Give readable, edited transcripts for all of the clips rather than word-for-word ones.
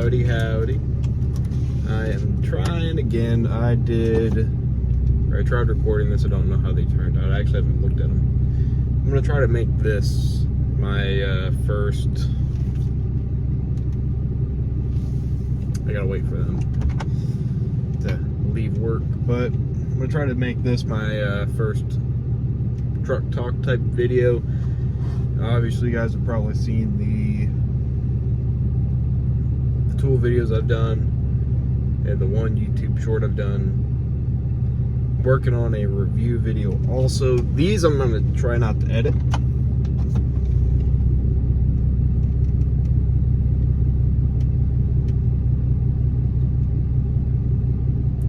Howdy, howdy. I am trying again. I tried recording this. I don't know how they turned out. I actually haven't looked at them. I'm going to try to make this my first... I gotta wait for them to leave work, but I'm going to try to make this my first truck talk type video. Obviously, you guys have probably seen the tool videos I've done and the one YouTube short I've done. Working on a review video also. These I'm going to try not to edit.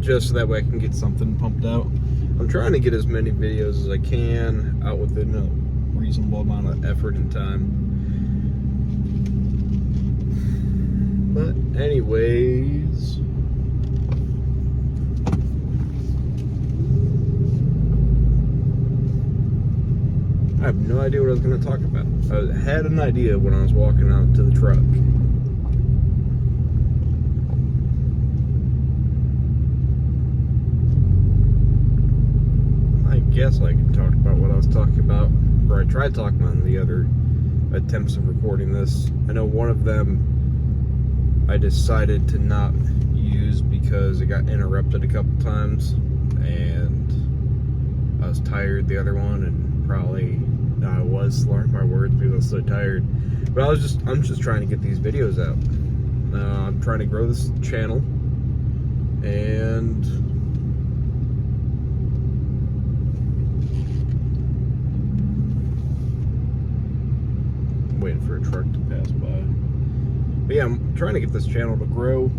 Just so that way I can get something pumped out. I'm trying to get as many videos as I can out within a reasonable amount of effort and time. But anyways, I have no idea what I was going to talk about. I had an idea when I was walking out to the truck. I guess I can talk about what I was talking about, or I tried talking about in the other attempts of recording this. I know one of them I decided to not use because it got interrupted a couple times, and I was tired the other one, and probably I was slurring my words because I was so tired. But I'm just trying to get these videos out. I'm trying to grow this channel, and waiting for a truck to pass by. But yeah, I'm trying to get this channel to grow.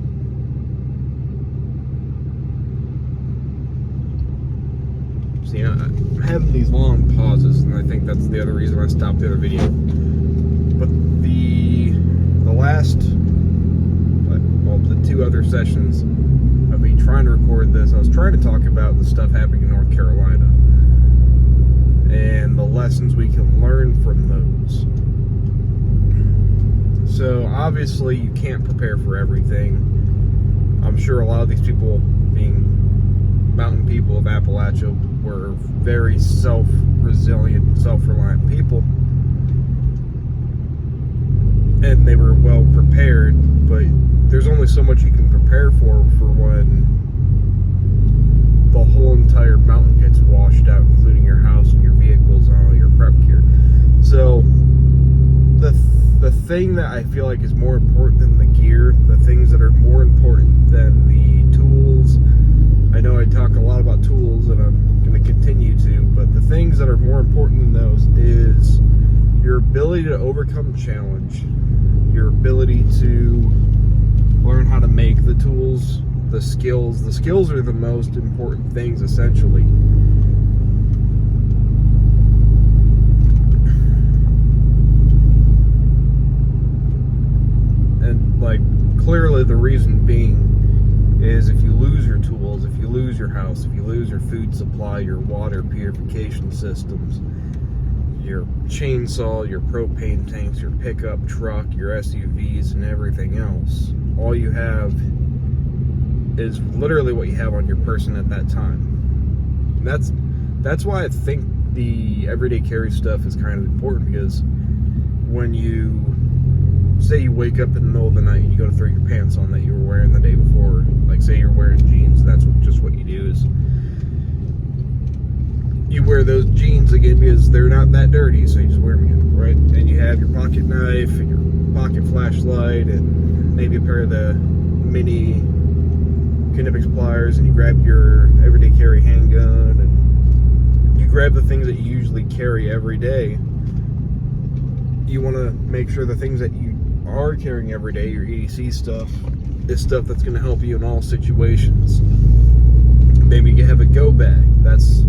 See, I'm having these long pauses, and I think that's the other reason I stopped the other video. But the last, well, the two other sessions of me trying to record this, I was trying to talk about the stuff happening in North Carolina and the lessons we can learn from those. So obviously you can't prepare for everything. I'm sure a lot of these people, being mountain people of Appalachia, were very self-resilient, self-reliant people. And they were well prepared, but there's only so much you can prepare for when the whole entire mountain gets washed out, including your house and your vehicles and all your prep gear. So the thing that I feel like is more important than the gear, the things that are more important than the tools, I know I talk a lot about tools, and I'm going to continue to, but the things that are more important than those is your ability to overcome challenge, your ability to learn how to make the tools, the skills. The skills are the most important things, essentially. And like, clearly the reason being is if you lose your tools, if you lose your house, if you lose your food supply, your water purification systems, your chainsaw, your propane tanks, your pickup truck, your SUVs, and everything else, all you have is literally what you have on your person at that time. And that's why I think the everyday carry stuff is kind of important, because when you say you wake up in the middle of the night and you go to throw your pants on that you were wearing the day before, like say you're wearing jeans, that's just what you do, is you wear those jeans again because they're not that dirty, so you just wear them again, right? And you have your pocket knife and your pocket flashlight and maybe a pair of the mini Knipex pliers, and you grab your everyday carry handgun, and you grab the things that you usually carry every day. You want to make sure the things that you are carrying every day, your EDC stuff, is stuff that's going to help you in all situations. Maybe you have a go bag. That's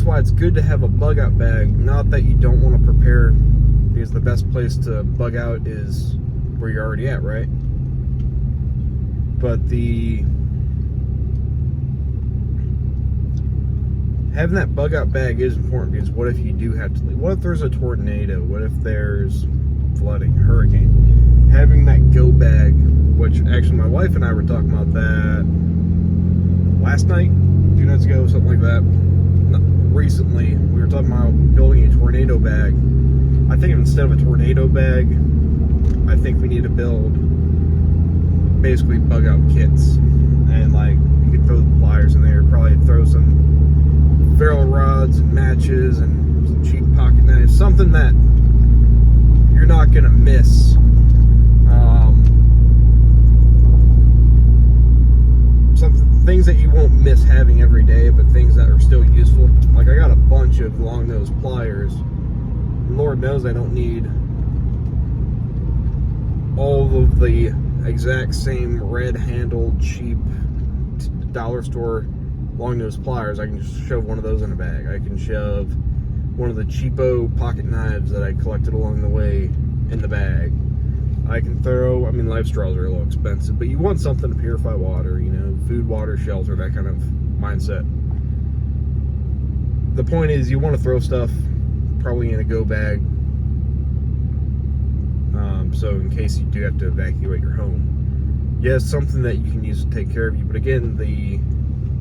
why it's good to have a bug out bag. Not that you don't want to prepare, because the best place to bug out is where you're already at, right? But having that bug out bag is important, because what if you do have to leave? What if there's a tornado? What if there's flooding, hurricane? Having that go bag which actually my wife and I were talking about that last night, 2 nights ago, something like that. Recently, we were talking about building a tornado bag. I think instead of a tornado bag, I think we need to build basically bug out kits. And like, you could throw the pliers in there, probably throw some ferrule rods and matches and some cheap pocket knives, something that you're not gonna miss. Things that you won't miss having every day, but things that are still useful. Like, I got a bunch of long nose pliers. Lord knows I don't need all of the exact same red handled cheap dollar store long nose pliers. I can just shove one of those in a bag. I can shove one of the cheapo pocket knives that I collected along the way in the bag. I can throw, I mean, life straws are a little expensive, but you want something to purify water, you know, food, water, shelter, that kind of mindset. The point is, you want to throw stuff probably in a go bag, so in case you do have to evacuate your home. Yes, something that you can use to take care of you, but again,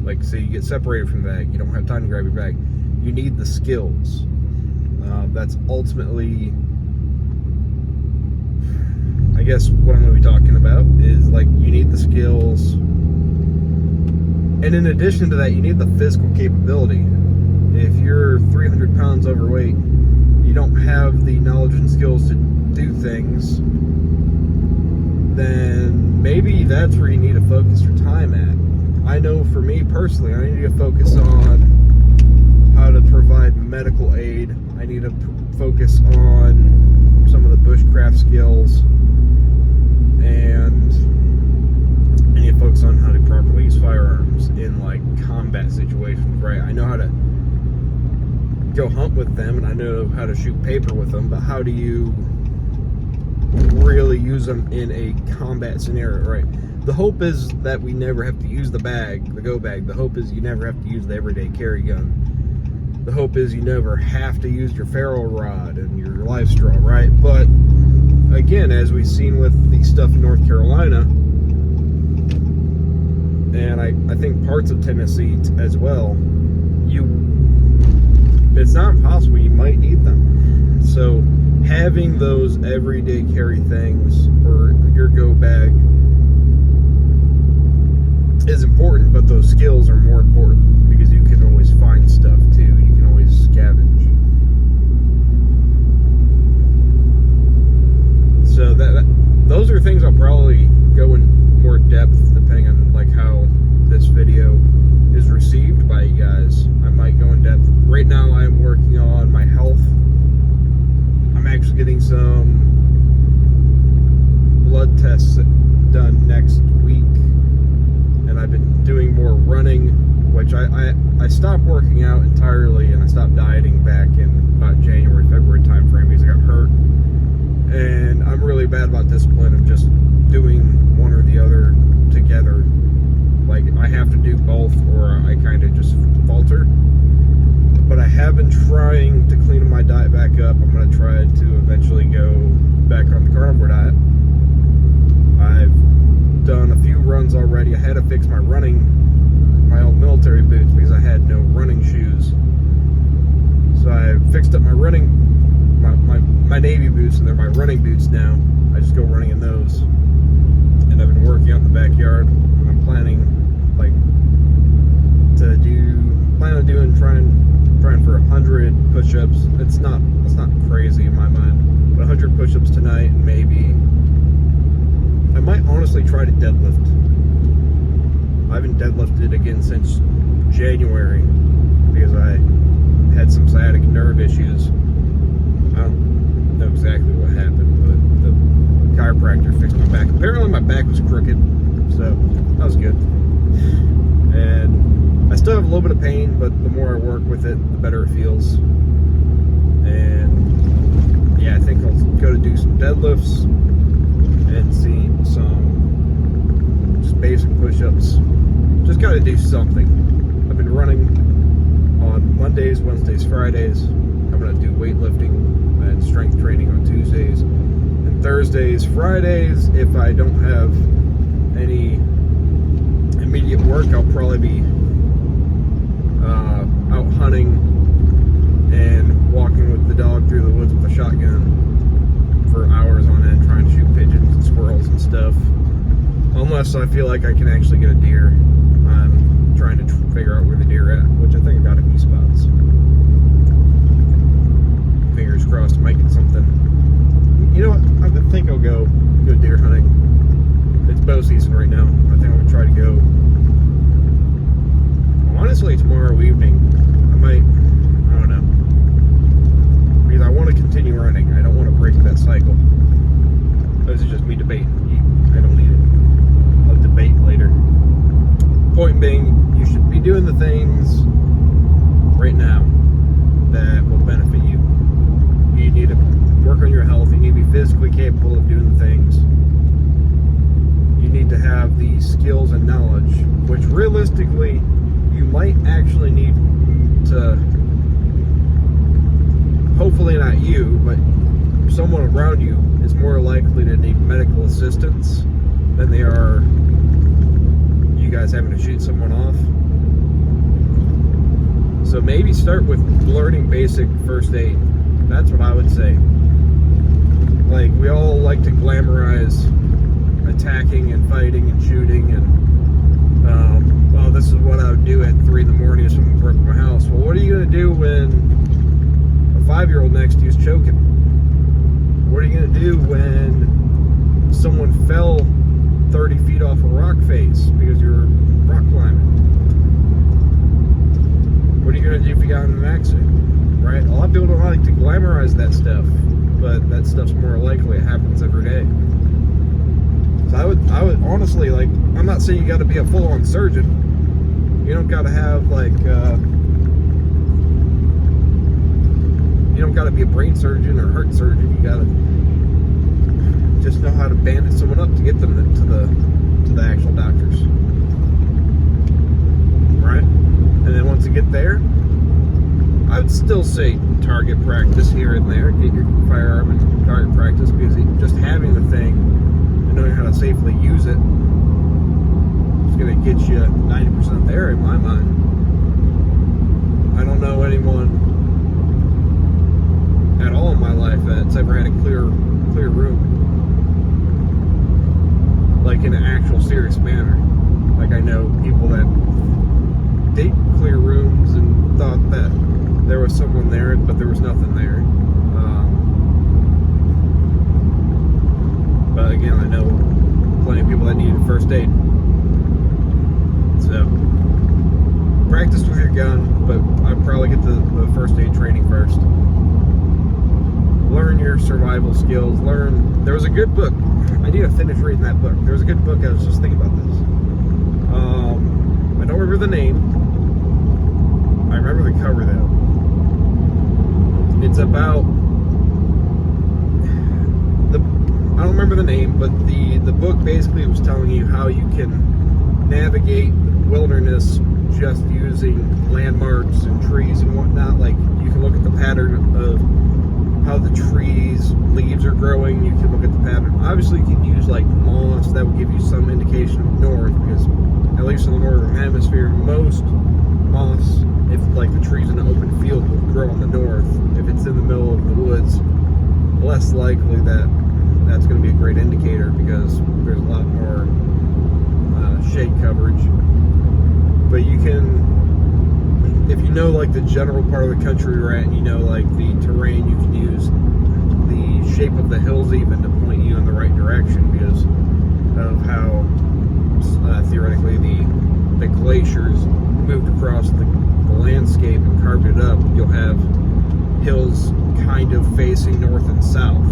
like, say you get separated from the bag, you don't have time to grab your bag, you need the skills. That's ultimately, I guess, what I'm going to be talking about is, like, you need the skills, and in addition to that, you need the physical capability. If you're 300 pounds overweight, you don't have the knowledge and skills to do things, then maybe that's where you need to focus your time at. I know for me personally, I need to focus on how to provide medical aid. I need to focus on some of the bushcraft skills, and I need to focus on how to properly use firearms in, like, combat situations, right? I know how to go hunt with them, and I know how to shoot paper with them, but how do you really use them in a combat scenario, right? The hope is that we never have to use the bag, the go bag. The hope is you never have to use the everyday carry gun. The hope is you never have to use your ferrule rod and your life straw, right? But again, as we've seen with the stuff in North Carolina, and I think parts of Tennessee as well, it's not impossible, you might need them. So having those everyday carry things, or your go bag, is important, but those skills are more important, because you can always find stuff too. You can always scavenge. So those are things I'll probably go in more depth depending on, like, how this video is received by you guys. I might go in depth. Right now I'm working on my health. I'm actually getting some blood tests done next week, and I've been doing more running, which I stopped working out entirely, and I stopped dieting back in about January, February time frame because I got hurt. And I'm really bad about discipline of just doing one or the other together. Like, I have to do both, or I kind of just falter. But I have been trying to clean my diet back up. I'm going to try to eventually go back on the carnivore diet. I've done a few runs already. I had to fix my old military boots, because I had no running shoes. So I fixed up my my Navy boots, and they're my running boots now. I just go running in those. And I've been working out in the backyard. And I'm planning, like, trying for 100 push-ups. It's not crazy in my mind, but 100 push-ups tonight, and maybe I might honestly try to deadlift. I haven't deadlifted again since January because I had some sciatic nerve issues. I don't know exactly what happened, but the chiropractor fixed my back. Apparently my back was crooked, so that was good. And I still have a little bit of pain, but the more I work with it, the better it feels. And yeah, I think I'll go to do some deadlifts and see some just basic push-ups. Just got to do something. I've been running on Mondays, Wednesdays, Fridays. I'm going to do weightlifting and strength training on Tuesdays and Thursdays. Fridays, if I don't have any immediate work, I'll probably be out hunting and walking with the dog through the woods with a shotgun for hours on end, trying to shoot pigeons and squirrels and stuff. Unless I feel like I can actually get a deer, I'm trying to figure out where the deer at, which I think I got a few spots. Fingers crossed, I might get something. You know what? I think I'll go deer hunting. It's bow season right now. I think I'm gonna try to go. Honestly, tomorrow evening, I don't know. Because I want to continue running. I don't want to break that cycle. This is just me debating. I don't need it. I'll debate later. Point being, you should be doing the things right now that will benefit you. You need to work on your health. You need to be physically capable of doing the things. You need to have the skills and knowledge, which realistically, you might actually need to, hopefully not you, but someone around you is more likely to need medical assistance than they are you guys having to shoot someone off. So maybe start with learning basic first aid. That's what I would say. Like, we all like to glamorize attacking and fighting and shooting and well, this is what I would do at 3 in the morning if someone broke my house. Well, what are you going to do when a 5-year-old next to you is choking? What are you going to do when someone fell 30 feet off a rock face because you're rock climbing? What are you going to do if you got in an accident? Right? A lot of people don't like to glamorize that stuff, but that stuff's more likely. It happens every day. So I would honestly, like, I'm not saying you got to be a full-on surgeon. You don't got to have, like, you don't got to be a brain surgeon or heart surgeon. You got to just know how to bandage someone up to get them to the actual doctors. Right? And then once you get there, I would still say target practice here and there. Get your firearm and target practice, because just having the thing and knowing how to safely use it is going to get you 90% there in my mind. I don't know anyone at all in my life that's ever had a clear room, like in an actual serious manner. Like, I know people that date clear rooms and thought that there was someone there, but there was nothing there. But again, I know plenty of people that needed first aid. So, practice with your gun, but I'd probably get the first aid training first. Learn your survival skills. There was a good book. I need to finish reading that book. There was a good book. I was just thinking about this. I don't remember the name. I remember the cover though. It's about I don't remember the name, but the book basically was telling you how you can navigate the wilderness just using landmarks and trees and whatnot. Like, you can look at the pattern of how the trees, leaves are growing. You can look at the pattern. Obviously, you can use like moss. That would give you some indication of north, because at least in the northern hemisphere, most moss, if like the trees in an open field, will grow in the north. If it's in the middle of the woods, less likely that's going to be a great indicator, because there's a lot more shade coverage. But you can, if you know like the general part of the country you're at, and you know like the terrain, you can use the shape of the hills even to point you in the right direction, because of how theoretically the glaciers moved across the landscape and carved it up. You'll have hills kind of facing north and south.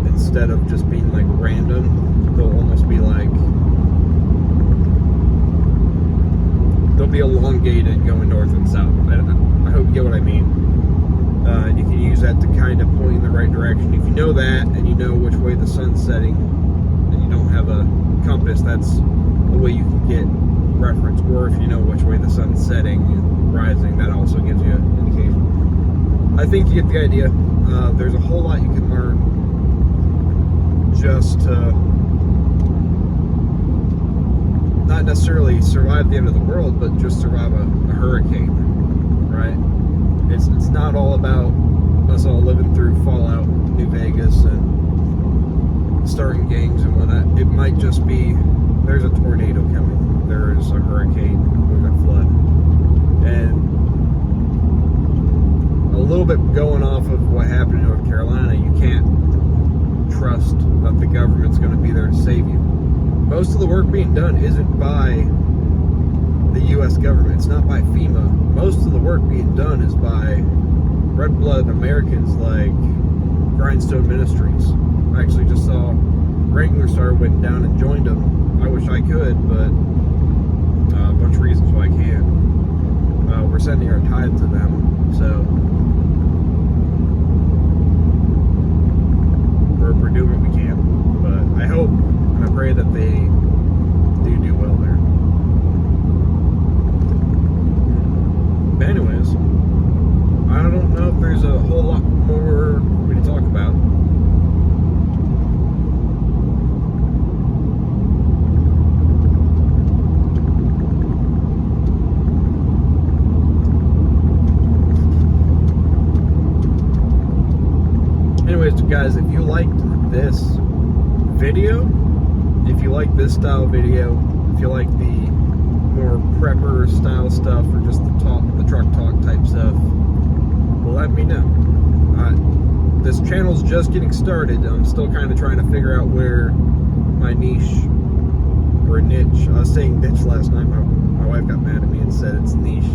Instead of just being like random, they'll almost be like, they'll be elongated going north and south. I hope you get what I mean. And you can use that to kind of point in the right direction. If you know that, and you know which way the sun's setting, and you don't have a compass, that's the way you can get reference. Or if you know which way the sun's setting and rising, that also gives you an indication. I think you get the idea. There's a whole lot you can learn just to not necessarily survive the end of the world, but just survive a hurricane, right? It's not all about us all living through Fallout New Vegas and starting gangs and whatnot. It might just be there's a tornado coming, there's a hurricane, there's a flood, and a little bit going off of what happened in North Carolina, you can't trust that the government's going to be there to save you. Most of the work being done isn't by the U.S. government. It's not by FEMA. Most of the work being done is by red-blooded Americans like Grindstone Ministries. I actually just saw Wrangler Star went down and joined them. I wish I could, but a bunch of reasons why I can't. We're sending our tithe to them, so we're doing what we can. But I hope and I pray that they do well there. But anyways, I don't know if there's a whole lot more we to talk about. Anyways, guys, if you liked this video, if you like this style video, if you like the more prepper style stuff or just the truck talk type stuff, well, let me know. This channel's just getting started. I'm still kind of trying to figure out where my niche or niche. I was saying niche last night. My wife got mad at me and said it's niche.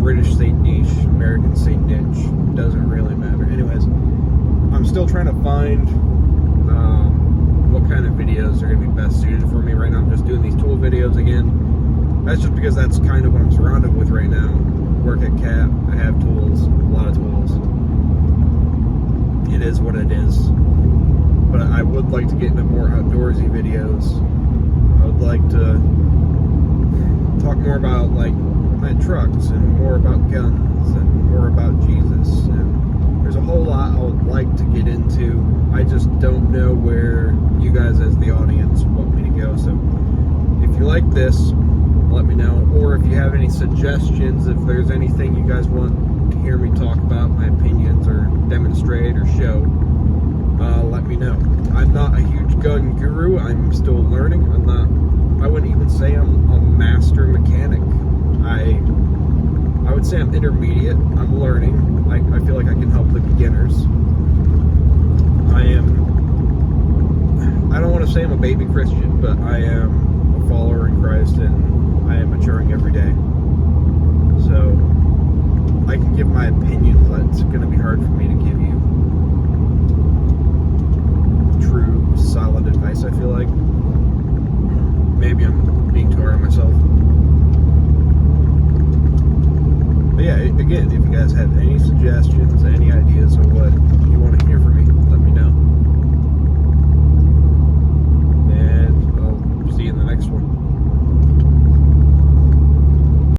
British say niche, Americans say niche. Doesn't really matter. Anyways, I'm still trying to find what kind of videos are going to be best suited for me. Right now I'm just doing these tool videos again. That's just because that's kind of what I'm surrounded with right now. Work at CAT, I have tools, a lot of tools. It is what it is. But I would like to get into more outdoorsy videos. I would like to talk more about like my trucks and more about guns and more about Jesus, and there's a whole lot I would like to get into. I just don't know where you guys as the audience want me to go. So if you like this, let me know. Or if you have any suggestions, if there's anything you guys want to hear me talk about, my opinions or demonstrate or show, let me know. I'm not a huge gun guru. I'm still learning. I wouldn't even say I'm a master mechanic. I would say I'm intermediate. I'm learning. I feel like I can help the beginners. I don't want to say I'm a baby Christian, but I am a follower in Christ, and I am maturing every day.